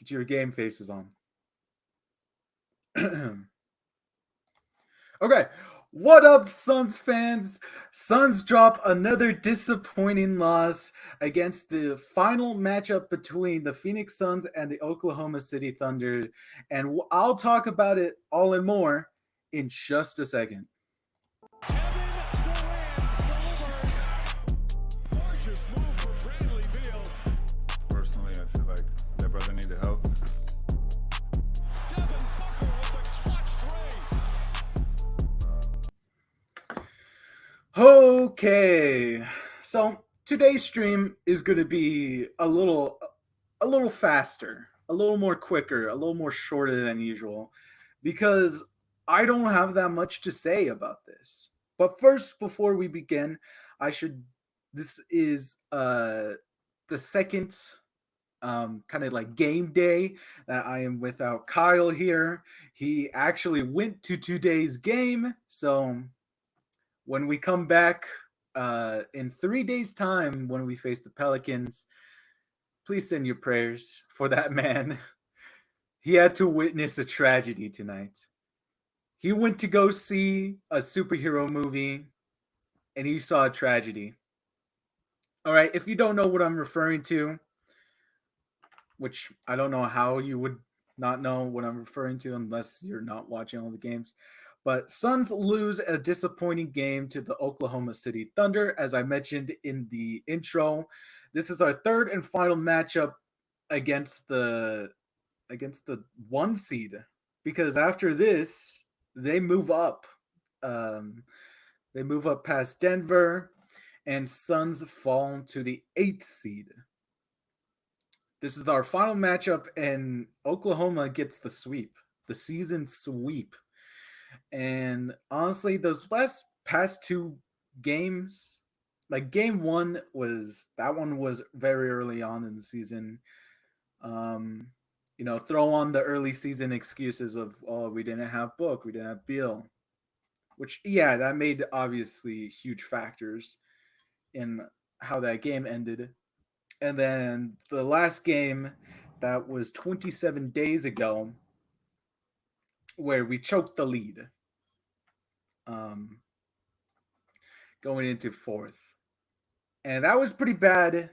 Get your game faces on. Okay. What up, Suns fans? Suns drop another disappointing loss against the final matchup between the Phoenix Suns and the Oklahoma City Thunder. And I'll talk about it all and more in just a second. Personally, I feel like that brother needed help. Okay. So today's stream is going to be a little faster, a little more quicker, a little more shorter than usual because I don't have that much to say about this. But first, before we begin, I should this is the second kind of like game day that I am without Kyle here. He actually went to today's game, so when we come back in 3 days' time when we face the Pelicans, please send your prayers for that man. He had to witness a tragedy tonight. He went to go see a superhero movie and he saw a tragedy. All right, if you don't know what I'm referring to, which I don't know how you would not know what I'm referring to unless you're not watching all the games. But Suns lose a disappointing game to the Oklahoma City Thunder, as I mentioned in the intro. This is our third and final matchup against the one seed, because after this they move up. Um, they move up past Denver, and Suns fall to the 8th seed. This is our final matchup, and Oklahoma gets the sweep, the season sweep. And honestly, those past two games, like game one was very early on in the season. Um, throw on the early season excuses of, oh, we didn't have Book, we didn't have Beal, which, yeah, that made obviously huge factors in how that game ended. And then the last game, that was 27 days ago, where we choked the lead, um, going into fourth. And that was pretty bad,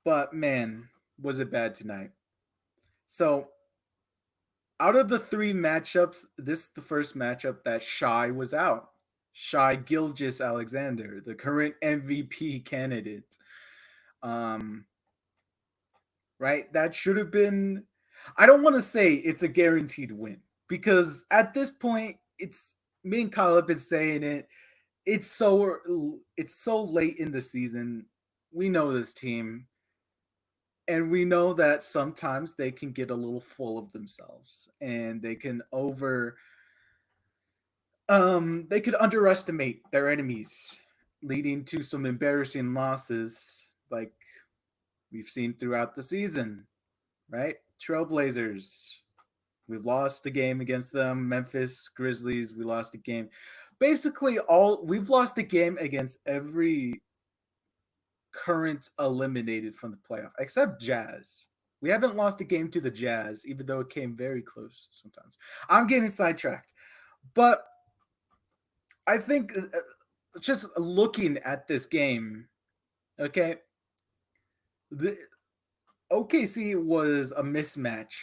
but man, was it bad tonight. So, out of the three matchups, this is the first matchup that Shai was out. Shai Gilgeous-Alexander, the current MVP candidate. Um, right? That should have been. I don't want to say it's a guaranteed win because at this point, it's me and Kyle have been saying it. It's so late in the season. We know this team, and we know that sometimes they can get a little full of themselves, and they could underestimate their enemies, leading to some embarrassing losses, like we've seen throughout the season. Right? Trailblazers, we've lost a game against them. Memphis Grizzlies, we lost a game. Basically, we've lost a game against every current eliminated from the playoff, except Jazz. We haven't lost a game to the Jazz, even though it came very close sometimes. I'm getting sidetracked. But I think just looking at this game, okay, the OKC was a mismatch,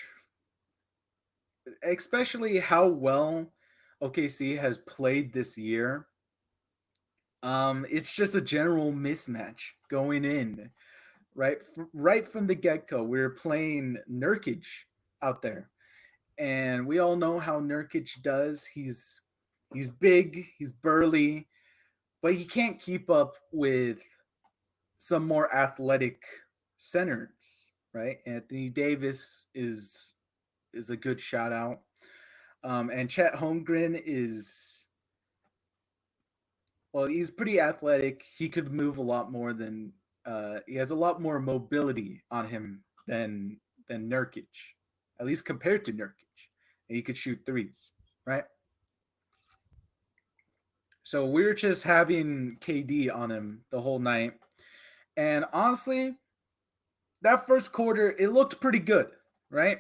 especially how well OKC has played this year. It's just a general mismatch going in, right? Right from the get go, we were playing Nurkic out there, and we all know how Nurkic does. He's big, he's burly, but he can't keep up with some more athletic centers, right? Anthony Davis is a good shout out. And Chet Holmgren is, well, he's pretty athletic. He could move a lot more than he has a lot more mobility on him than Nurkic, at least compared to Nurkic. And he could shoot threes, right? So we're just having KD on him the whole night. And honestly, that first quarter, it looked pretty good. right?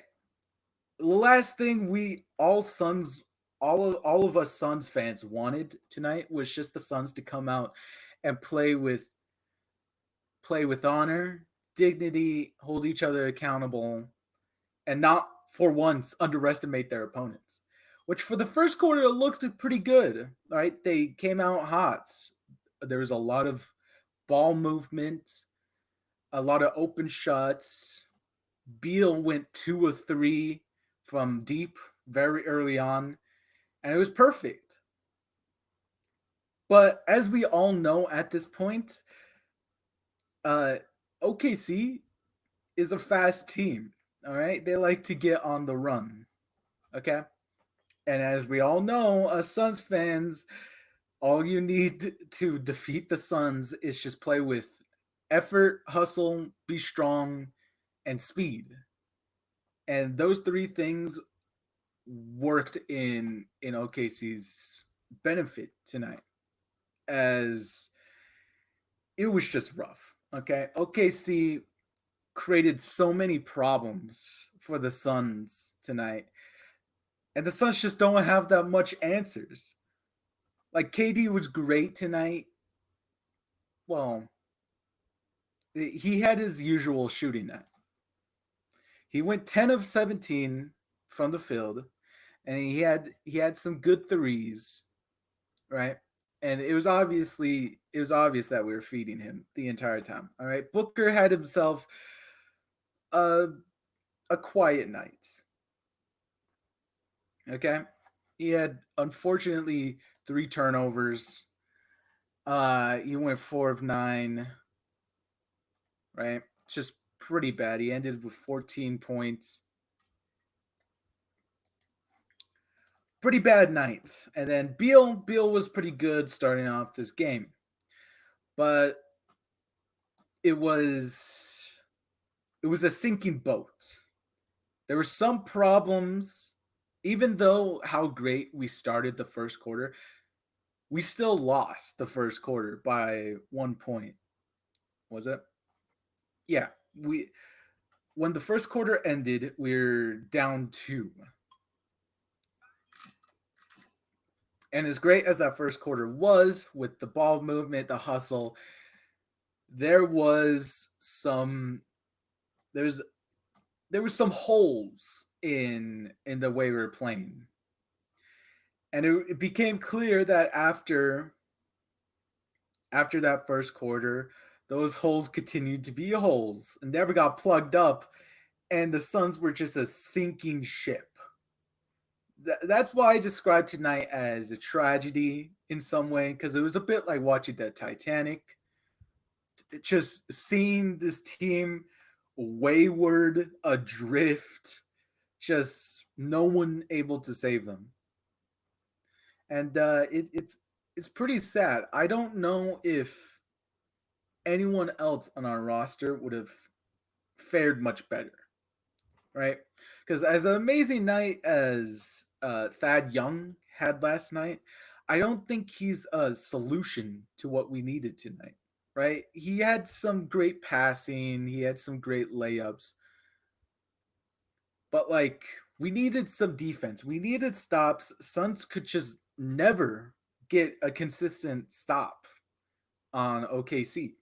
The last thing we all Suns, all of us Suns fans wanted tonight was just the Suns to come out and play with honor, dignity, hold each other accountable, and not for once underestimate their opponents. Which for the first quarter looked pretty good, right? They came out hot. There was a lot of ball movement, a lot of open shots. Beal went 2 of 3 from deep very early on, and it was perfect. But as we all know at this point, uh, OKC is a fast team. All right, they like to get on the run. Okay, and as we all know, us Suns fans, all you need to defeat the Suns is just play with effort, hustle, be strong, and speed. And those three things worked in OKC's benefit tonight, as it was just rough. Okay, OKC created so many problems for the Suns tonight, and the Suns just don't have that much answers. Like KD was great tonight. Well, he had his usual shooting night. He went 10 of 17 from the field, and he had some good threes, right? And it was obvious that we were feeding him the entire time. All right. Booker had himself a a quiet night. Okay. He had unfortunately 3 turnovers. He went 4 of 9, right? Just pretty bad. He ended with 14 points. Pretty bad night. And then Beal was pretty good starting off this game. But it was a sinking boat. There were some problems, even though how great we started the first quarter, we still lost the first quarter by 1 point. Was it? Yeah. We When the first quarter ended, we're down 2. And as great as that first quarter was with the ball movement, the hustle, there was some there's there was some holes in the way we were playing. And it became clear that after that first quarter, those holes continued to be holes and never got plugged up, and the Suns were just a sinking ship. That's why I described tonight as a tragedy in some way, because it was a bit like watching the Titanic. Just seeing this team wayward, adrift, just no one able to save them. And it's pretty sad. I don't know if anyone else on our roster would have fared much better, right? Because as an amazing night as Thad Young had last night, I don't think he's a solution to what we needed tonight, right? He had some great passing, he had some great layups, but like we needed some defense. We needed stops. Suns could just never get a consistent stop on OKC.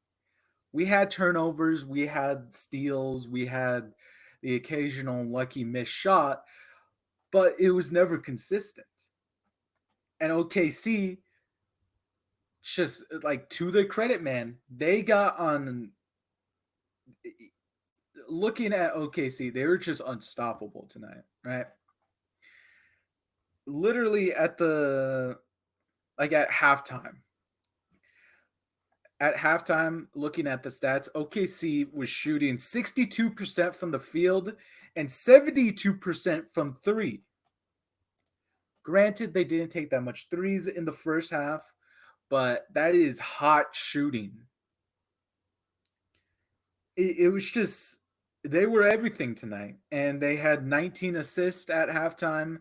We had turnovers, we had steals, we had the occasional lucky missed shot, but it was never consistent. And OKC, just like to their credit, man, they got on. Looking at OKC, they were just unstoppable tonight, right? Literally at halftime. At halftime, looking at the stats, OKC was shooting 62% from the field and 72% from 3. Granted, they didn't take that much threes in the first half, but that is hot shooting. It was just, they were everything tonight, and they had 19 assists at halftime,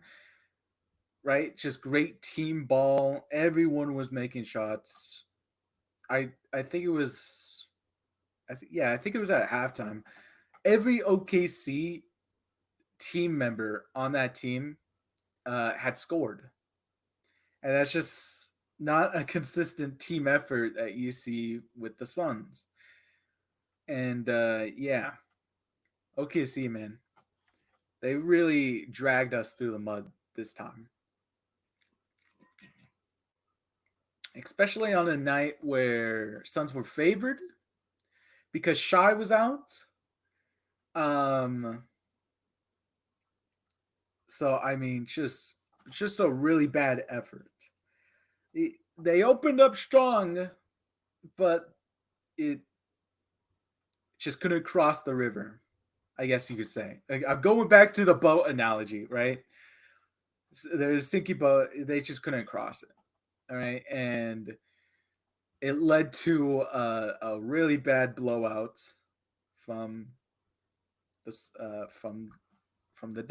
right? Just great team ball. Everyone was making shots. I think it was, I think it was at halftime. Every OKC team member on that team had scored, and that's just not a consistent team effort that you see with the Suns. And yeah, OKC, man, they really dragged us through the mud this time, especially on a night where Suns were favored because Shy was out. Um, so I mean, just a really bad effort. They opened up strong, but it just couldn't cross the river. I guess you could say. I'm going back to the boat analogy, right? There's sinky boat. They just couldn't cross it. All right, and it led to a really bad blowout from this from the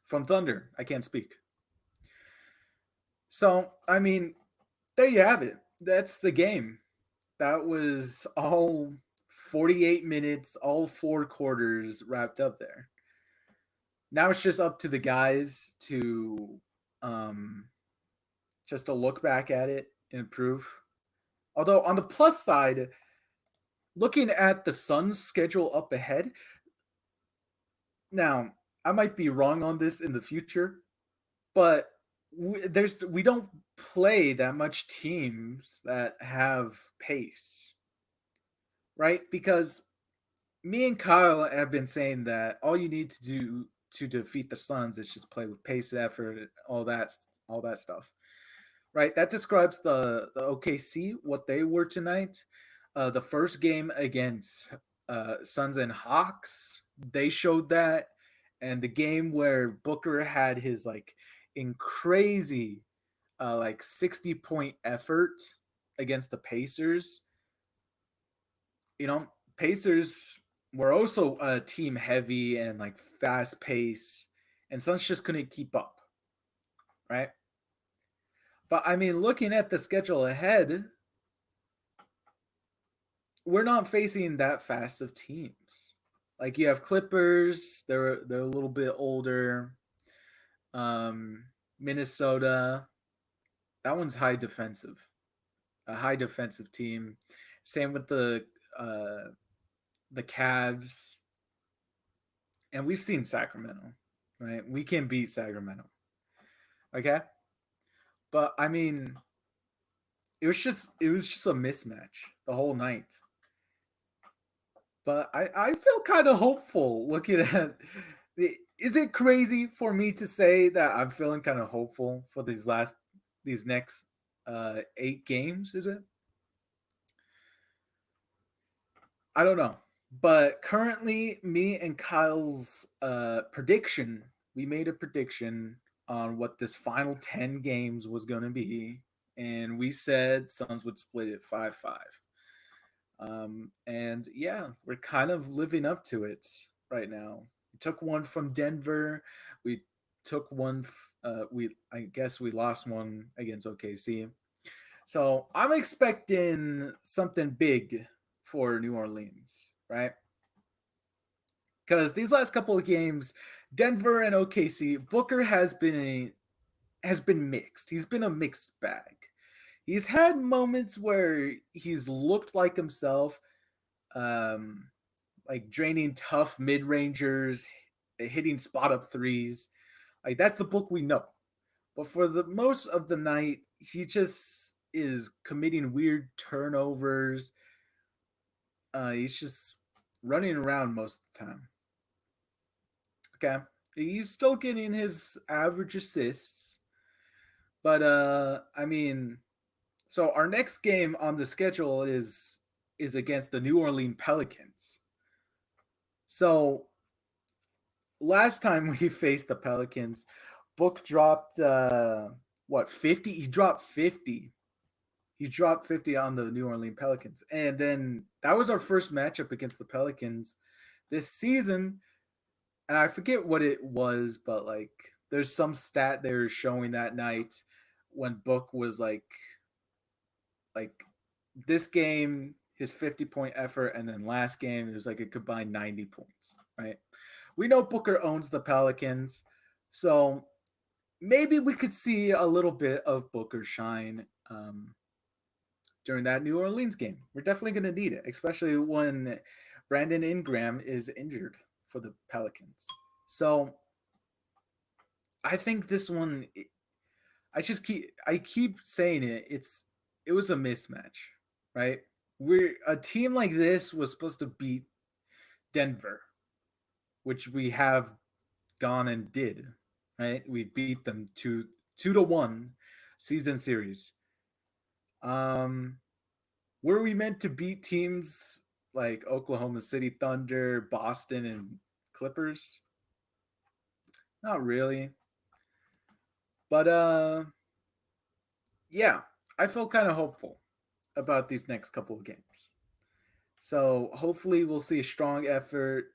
from Thunder. I can't speak. So I mean, there you have it. That's the game. That was all 48 minutes, all four quarters wrapped up there. Now it's just up to the guys to um, just to look back at it and improve. Although on the plus side, looking at the Suns' schedule up ahead, now I might be wrong on this in the future, but we don't play that much teams that have pace, right? Because me and Kyle have been saying that all you need to do to defeat the Suns is just play with pace, effort, all that stuff, right? That describes the OKC what they were tonight. The first game against Suns and Hawks, they showed that, and the game where Booker had his like in crazy like 60-point effort against the Pacers. You know, Pacers were also team heavy and like fast pace, and Suns just couldn't keep up, right? But I mean, looking at the schedule ahead, we're not facing that fast of teams. Like you have Clippers, they're a little bit older. Um, Minnesota, that one's a high defensive team. Same with the Cavs, and we've seen Sacramento, right? We can beat Sacramento, okay? But I mean, it was just a mismatch the whole night. But I feel kind of hopeful looking at. Is it crazy for me to say that I'm feeling kind of hopeful for these next 8 games? Is it? I don't know. But currently, me and Kyle's prediction, we made a prediction on what this final 10 games was going to be. And we said Suns would split it 5-5. And yeah, we're kind of living up to it right now. We took one from Denver. We took one. We I guess we lost one against OKC. So I'm expecting something big for New Orleans, right? Because these last couple of games, Denver and OKC, Booker has been mixed. He's been a mixed bag. He's had moments where he's looked like himself, um, like draining tough mid rangers, hitting spot up threes. Like that's the book we know. But for the most of the night, he just is committing weird turnovers. He's just running around most of the time. Okay. He's still getting his average assists. But I mean, so our next game on the schedule is against the New Orleans Pelicans. So last time we faced the Pelicans, Book dropped what 50? He dropped 50. He dropped 50 on the New Orleans Pelicans. And then that was our first matchup against the Pelicans this season. And I forget what it was, but like there's some stat they were showing that night when Book was like this game his 50-point effort, and then last game it was like a combined 90 points, right? we know Booker owns the Pelicans, so maybe we could see a little bit of Booker shine during that New Orleans game. We're definitely going to need it, especially when Brandon Ingram is injured for the Pelicans. So I think this one, I keep saying it. It was a mismatch, right? We're a team like this was supposed to beat Denver, which we have gone and did, right? We beat them 2-1 season series. Were we meant to beat teams like Oklahoma City Thunder, Boston, and Clippers? Not really. But yeah, I feel kind of hopeful about these next couple of games. So hopefully we'll see a strong effort.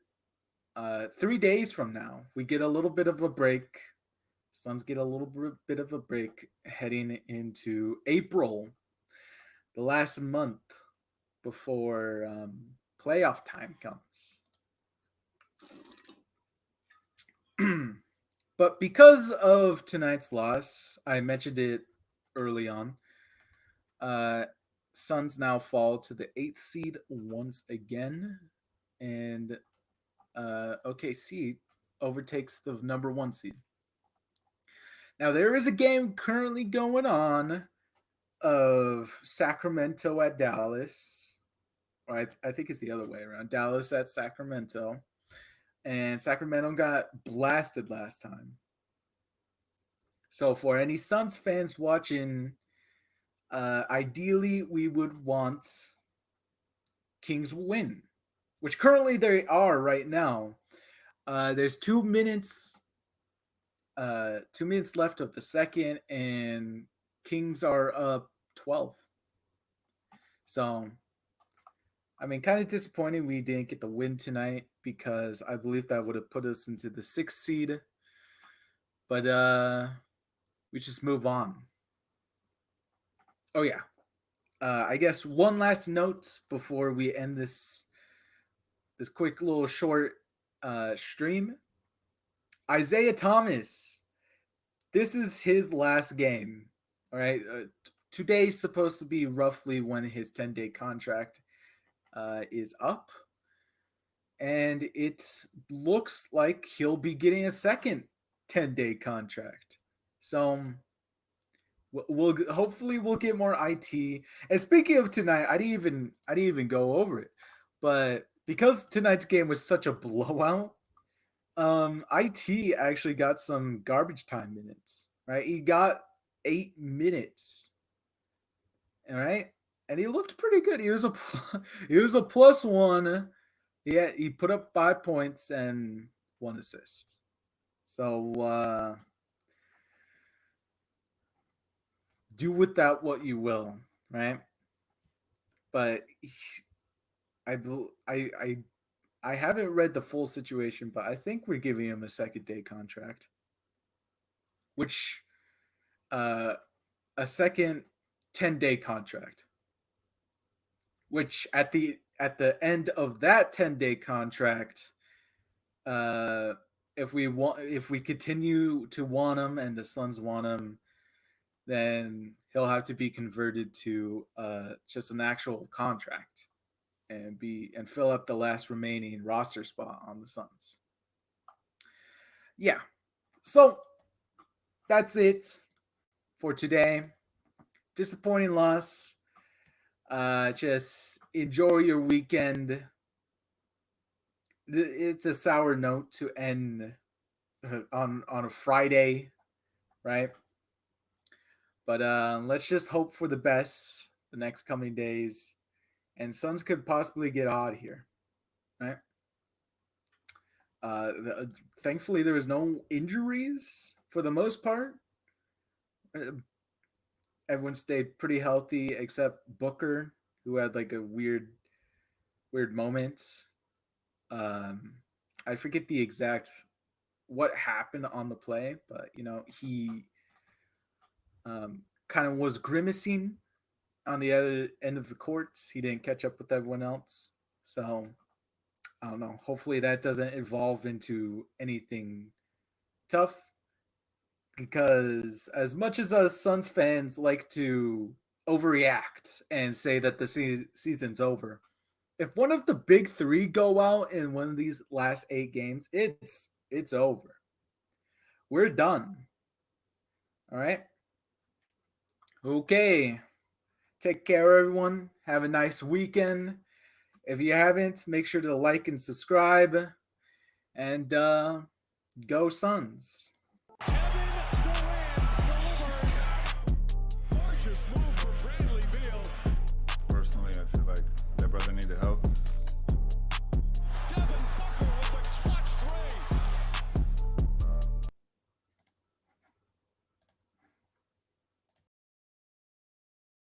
3 days from now, we get a little bit of a break. Suns get a little bit of a break heading into April, the last month before playoff time comes. But because of tonight's loss, I mentioned it early on. Suns now fall to the 8th seed once again, and OKC overtakes the number 1 seed. Now there is a game currently going on of Sacramento at Dallas. Or I think it's the other way around. Dallas at Sacramento. And Sacramento got blasted last time. So for any Suns fans watching, ideally we would want Kings win, which currently they are right now. There's 2 minutes 2 minutes left of the second, and Kings are up 12. So, I mean, kind of disappointing we didn't get the win tonight because I believe that would have put us into the 6th seed. But we just move on. Oh, yeah. I guess one last note before we end this quick little short stream. Isaiah Thomas, this is his last game. All right. Today's supposed to be roughly when his 10-day contract is up. And it looks like he'll be getting a second 10-day contract. So we'll hopefully we'll get more IT. And speaking of tonight, I didn't even go over it. But because tonight's game was such a blowout, IT actually got some garbage time minutes, right? He got 8 minutes. All right? And he looked pretty good. He was a +1. Yeah, he put up 5 points and 1 assist. So do with that what you will, right? But I haven't read the full situation, but I think we're giving him a second-day contract, which a second 10-day contract, which at the end of that 10-day contract, if we continue to want him and the Suns want him, then he'll have to be converted to just an actual contract and fill up the last remaining roster spot on the Suns. Yeah. So that's it for today. Disappointing loss. Just enjoy your weekend. It's a sour note to end on a Friday, right? But let's just hope for the best the next coming days. And Suns could possibly get hot here, right? Thankfully, there was no injuries for the most part. Everyone stayed pretty healthy except Booker, who had like a weird moment. I forget the exact what happened on the play, but he kind of was grimacing on the other end of the court. He didn't catch up with everyone else. So I don't know. Hopefully that doesn't evolve into anything tough, because as much as us Suns fans like to overreact and say that the season's over, if one of the big three go out in one of these last 8 games, it's over. We're done. All right. Okay. Take care, everyone. Have a nice weekend. If you haven't, make sure to like and subscribe. And go Suns.